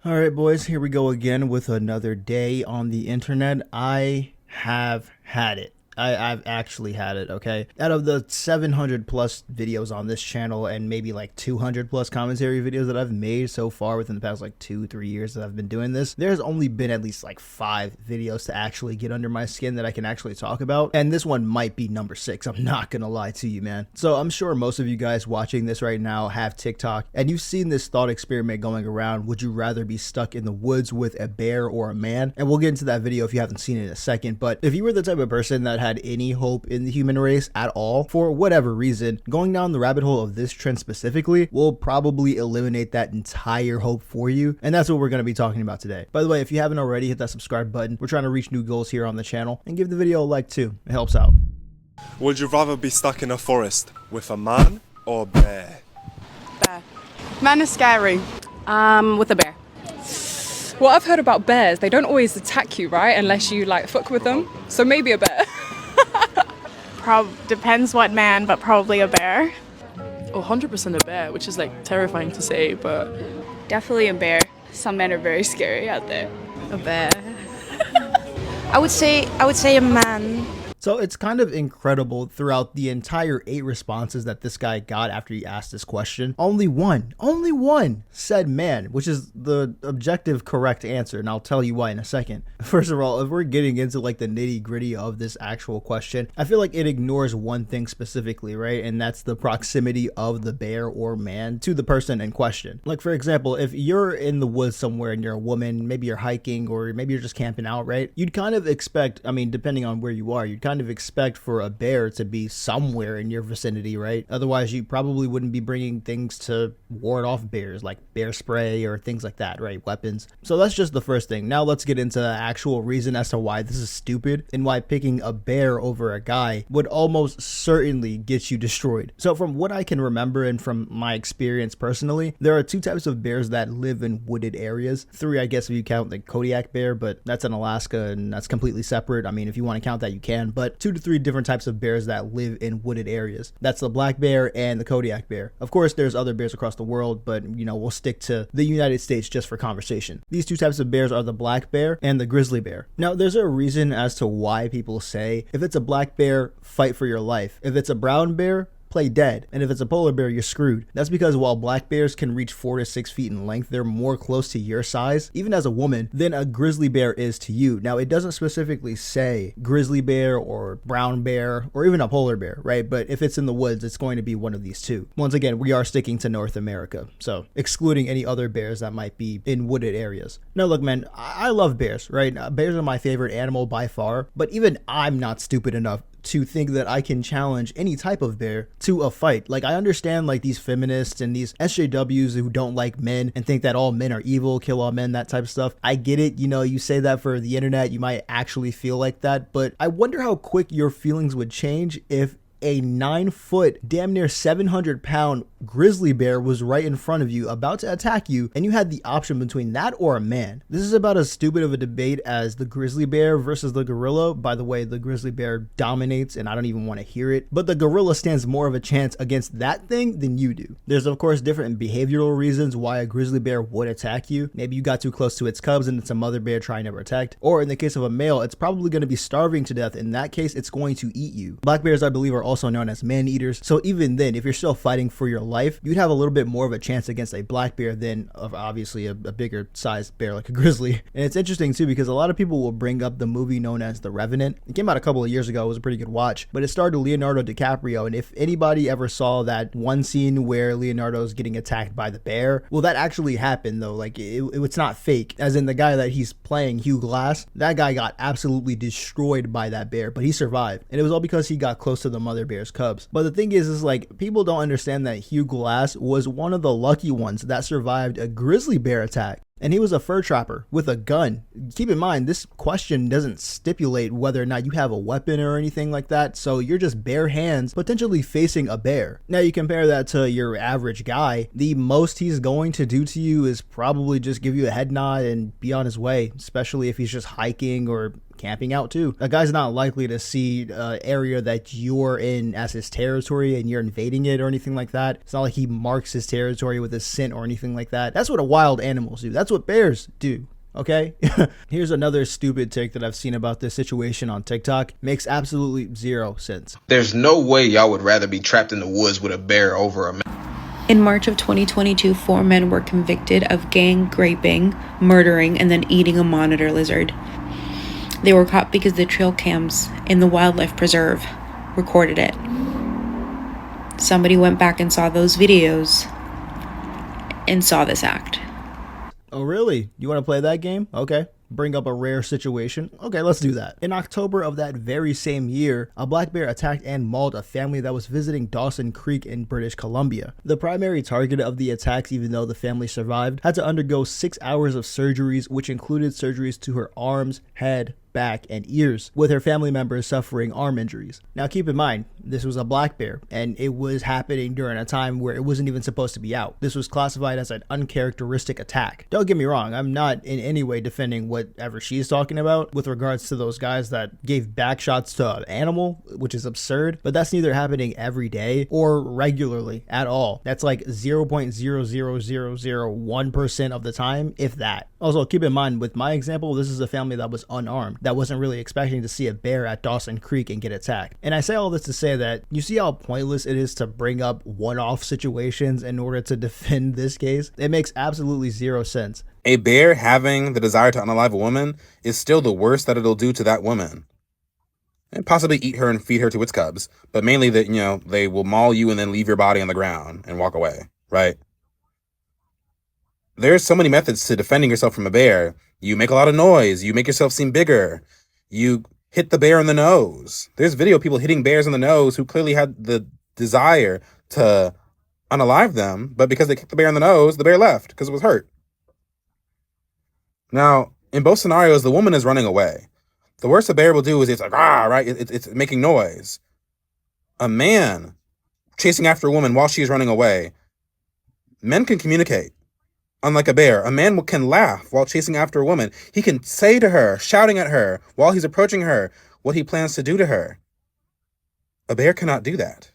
All right, boys, here we go again with another day on the internet. I have had it. I've actually had it, okay? Out of the 700 plus videos on this channel and maybe like 200 plus commentary videos that I've made so far within the past like 2-3 years that I've been doing this, there's only been at least like 5 videos to actually get under my skin that I can actually talk about. And this one might be number 6. I'm not gonna lie to you, man. So I'm sure most of you guys watching this right now have TikTok and you've seen this thought experiment going around. Would you rather be stuck in the woods with a bear or a man? And we'll get into that video if you haven't seen it in a second. But if you were the type of person that had any hope in the human race at all, for whatever reason, going down the rabbit hole of this trend specifically will probably eliminate that entire hope for you. And that's what we're going to be talking about today. By the way, if you haven't already, hit that subscribe button. We're trying to reach new goals here on the channel, and give the video a like too. It helps out. Would you rather be stuck in a forest with a man or a bear? Bear. Man is scary. With a bear. What I've heard about bears, they don't always attack you, right? Unless you like fuck with them. So maybe a bear. Depends what man, but probably a bear. Oh, 100% a bear, which is like terrifying to say, but Definitely a bear. Some men are very scary out there. a bear. I would say a man. So it's kind of incredible throughout the entire 8 responses that this guy got after he asked this question. Only one said man, which is the objective correct answer. And I'll tell you why in a second. First of all, if we're getting into like the nitty gritty of this actual question, I feel like it ignores one thing specifically, right? And that's the proximity of the bear or man to the person in question. Like for example, if you're in the woods somewhere and you're a woman, maybe you're hiking or maybe you're just camping out, right? You'd kind of expect, I mean, depending on where you are, you'd kind of expect for a bear to be somewhere in your vicinity, right? Otherwise, you probably wouldn't be bringing things to ward off bears like bear spray or things like that, right? Weapons. So that's just the first thing. Now let's get into the actual reason as to why this is stupid and why picking a bear over a guy would almost certainly get you destroyed. So from what I can remember and from my experience personally, there are 2 types of bears that live in wooded areas. 3, I guess, if you count the Kodiak bear, but that's in Alaska and that's completely separate. I mean, if you want to count that, you can, but 2 to 3 different types of bears that live in wooded areas. That's the black bear and the Kodiak bear. Of course, there's other bears across the world, but you know, we'll stick to the United States just for conversation. These 2 types of bears are the black bear and the grizzly bear. Now, there's a reason as to why people say if it's a black bear, fight for your life. If it's a brown bear, play dead. And if it's a polar bear, you're screwed. That's because while black bears can reach 4 to 6 feet in length, they're more close to your size, even as a woman, than a grizzly bear is to you. Now, it doesn't specifically say grizzly bear or brown bear or even a polar bear, right? But if it's in the woods, it's going to be one of these 2. Once again, we are sticking to North America, so excluding any other bears that might be in wooded areas. Now, look, man, I love bears, right? Bears are my favorite animal by far, but even I'm not stupid enough to think that I can challenge any type of bear to a fight. Like, I understand like these feminists and these SJWs who don't like men and think that all men are evil, kill all men, that type of stuff. I get it. You know, you say that for the internet, you might actually feel like that, but I wonder how quick your feelings would change if a 9-foot, damn near 700-pound grizzly bear was right in front of you about to attack you, and you had the option between that or a man. This is about as stupid of a debate as the grizzly bear versus the gorilla. By the way, the grizzly bear dominates and I don't even want to hear it, but the gorilla stands more of a chance against that thing than you do. There's of course different behavioral reasons why a grizzly bear would attack you. Maybe you got too close to its cubs and it's a mother bear trying to protect, or in the case of a male, it's probably going to be starving to death. In that case, it's going to eat you. Black bears, I believe, are also known as man eaters, so even then, if you're still fighting for your life, you'd have a little bit more of a chance against a black bear than of obviously a bigger sized bear like a grizzly. And it's interesting too because a lot of people will bring up the movie known as The Revenant. It came out a couple of years ago. It was a pretty good watch, but it starred Leonardo DiCaprio, and if anybody ever saw that one scene where Leonardo's getting attacked by the bear, well, that actually happened though. Like it's not fake, as in the guy that he's playing, Hugh Glass, that guy got absolutely destroyed by that bear, but he survived, and it was all because he got close to the mother bear's cubs. But the thing is like, people don't understand that Hugh Glass was one of the lucky ones that survived a grizzly bear attack. And he was a fur trapper with a gun. Keep in mind, this question doesn't stipulate whether or not you have a weapon or anything like that, so you're just bare hands potentially facing a bear. Now you compare that to your average guy, the most he's going to do to you is probably just give you a head nod and be on his way, especially if he's just hiking or camping out too. A guy's not likely to see an area that you're in as his territory and you're invading it or anything like that. It's not like he marks his territory with a scent or anything like that. That's what wild animals do. That's what bears do. Okay. Here's another stupid take that I've seen about this situation on TikTok. Makes absolutely zero sense. There's no way y'all would rather be trapped in the woods with a bear over a man. In March of 2022, 4 men were convicted of gang raping, murdering, and then eating a monitor lizard. They were caught because the trail cams in the wildlife preserve recorded it. Somebody went back and saw those videos and saw this act. Oh, really? You want to play that game? Okay. Bring up a rare situation. Okay, let's do that. In October of that very same year, a black bear attacked and mauled a family that was visiting Dawson Creek in British Columbia. The primary target of the attacks, even though the family survived, had to undergo 6 hours of surgeries, which included surgeries to her arms, head, back, and ears, with her family members suffering arm injuries. Now keep in mind, this was a black bear, and it was happening during a time where it wasn't even supposed to be out. This was classified as an uncharacteristic attack. Don't get me wrong, I'm not in any way defending whatever she's talking about with regards to those guys that gave back shots to an animal, which is absurd, but that's neither happening every day or regularly at all. That's like 0.00001% of the time, if that. Also, keep in mind, with my example, this is a family that was unarmed, that wasn't really expecting to see a bear at Dawson Creek and get attacked. And I say all this to say that you see how pointless it is to bring up one-off situations in order to defend this case? It makes absolutely zero sense. A bear having the desire to unalive a woman is still the worst that it'll do to that woman. And possibly eat her and feed her to its cubs, but mainly that, they will maul you and then leave your body on the ground and walk away, right? There's so many methods to defending yourself from a bear. You make a lot of noise. You make yourself seem bigger. You hit the bear in the nose. There's video of people hitting bears in the nose who clearly had the desire to unalive them, but because they kicked the bear in the nose, the bear left because it was hurt. Now, in both scenarios, the woman is running away. The worst a bear will do is it's like, right? It's making noise. A man chasing after a woman while she's running away. Men can communicate. Unlike a bear, a man can laugh while chasing after a woman. He can say to her, shouting at her, while he's approaching her, what he plans to do to her. A bear cannot do that.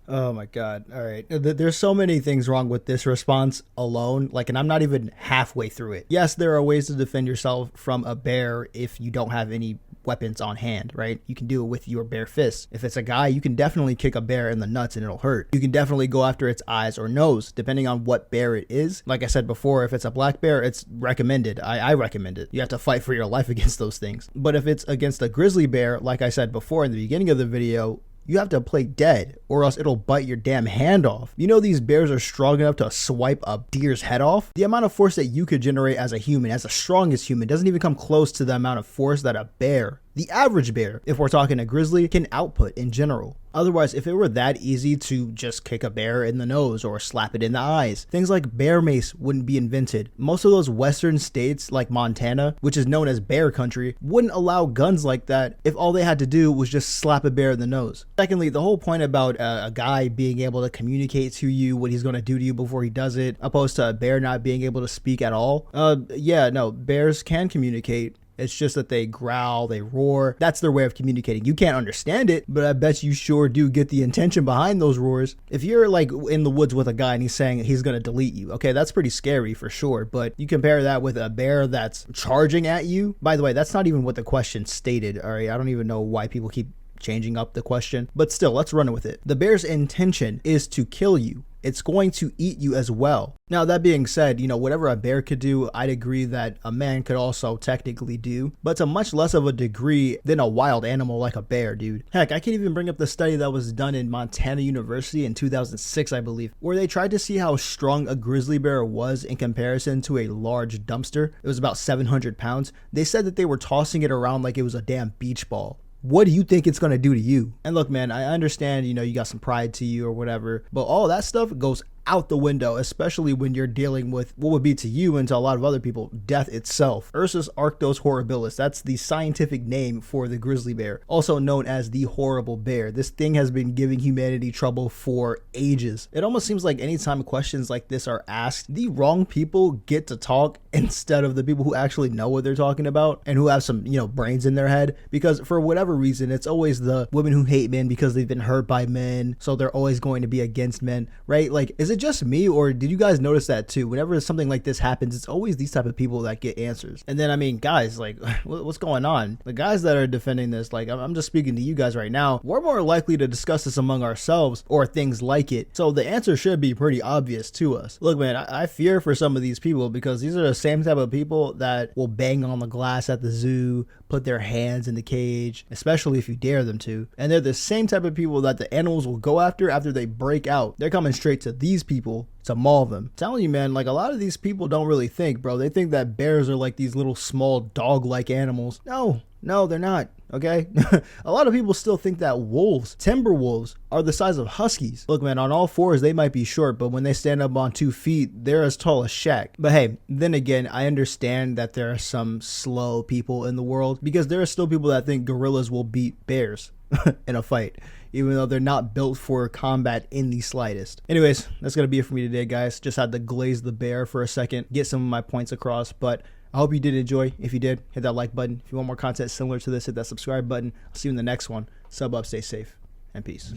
Oh my God. All right. There's so many things wrong with this response alone. And I'm not even halfway through it. Yes, there are ways to defend yourself from a bear if you don't have any weapons on hand, right? You can do it with your bare fists. If it's a guy, you can definitely kick a bear in the nuts and it'll hurt. You can definitely go after its eyes or nose, depending on what bear it is. Like I said before, if it's a black bear, it's recommended. I recommend it. You have to fight for your life against those things. But if it's against a grizzly bear, like I said before in the beginning of the video, you have to play dead or else it'll bite your damn hand off. You know these bears are strong enough to swipe a deer's head off? The amount of force that you could generate as a human, as the strongest human, doesn't even come close to the amount of force that a bear, the average bear, if we're talking a grizzly, can output in general. Otherwise, if it were that easy to just kick a bear in the nose or slap it in the eyes, things like bear mace wouldn't be invented. Most of those western states like Montana, which is known as bear country, wouldn't allow guns like that if all they had to do was just slap a bear in the nose. Secondly, the whole point about a guy being able to communicate to you what he's going to do to you before he does it, opposed to a bear not being able to speak at all. Bears can communicate. It's just that they growl, they roar. That's their way of communicating. You can't understand it, but I bet you sure do get the intention behind those roars. If you're in the woods with a guy and he's saying he's going to delete you, okay, that's pretty scary for sure. But you compare that with a bear that's charging at you. By the way, that's not even what the question stated, all right? I don't even know why people keep changing up the question, but still, let's run with it. The bear's intention is to kill you. It's going to eat you as well. Now, that being said, whatever a bear could do, I'd agree that a man could also technically do, but to much less of a degree than a wild animal like a bear, dude. Heck, I can't even bring up the study that was done in Montana University in 2006, I believe, where they tried to see how strong a grizzly bear was in comparison to a large dumpster. It was about 700 pounds. They said that they were tossing it around like it was a damn beach ball. What do you think it's going to do to you? And look, man, I understand, you got some pride to you or whatever, but all that stuff goes out the window, especially when you're dealing with what would be to you and to a lot of other people, death itself. Ursus arctos horribilis, that's the scientific name for the grizzly bear, also known as the horrible bear. This thing has been giving humanity trouble for ages. It almost seems like anytime questions like this are asked, the wrong people get to talk instead of the people who actually know what they're talking about and who have some, you know, brains in their head. Because for whatever reason, it's always the women who hate men because they've been hurt by men, so they're always going to be against men, right? Like, is it just me, or did you guys notice that too? Whenever something like this happens, it's always these type of people that get answers. And then, I mean, guys, like, what's going on? The guys that are defending this, like, I'm just speaking to you guys right now, we're more likely to discuss this among ourselves or things like it. So the answer should be pretty obvious to us. Look, man, I fear for some of these people because these are the same type of people that will bang on the glass at the zoo, put their hands in the cage, especially if you dare them to. And they're the same type of people that the animals will go after they break out. They're coming straight to these people to maul them. I'm telling you, man, like, a lot of these people don't really think, bro. They think that bears are like these little small dog-like animals. No, they're not. Okay. A lot of people still think that wolves, timber wolves, are the size of huskies. Look, man, on all fours, they might be short, but when they stand up on 2 feet, they're as tall as Shaq. But hey, then again, I understand that there are some slow people in the world because there are still people that think gorillas will beat bears in a fight, even though they're not built for combat in the slightest. Anyways, that's going to be it for me today, guys. Just had to glaze the bear for a second, get some of my points across, but I hope you did enjoy. If you did, hit that like button. If you want more content similar to this, hit that subscribe button. I'll see you in the next one. Sub up, stay safe, and peace.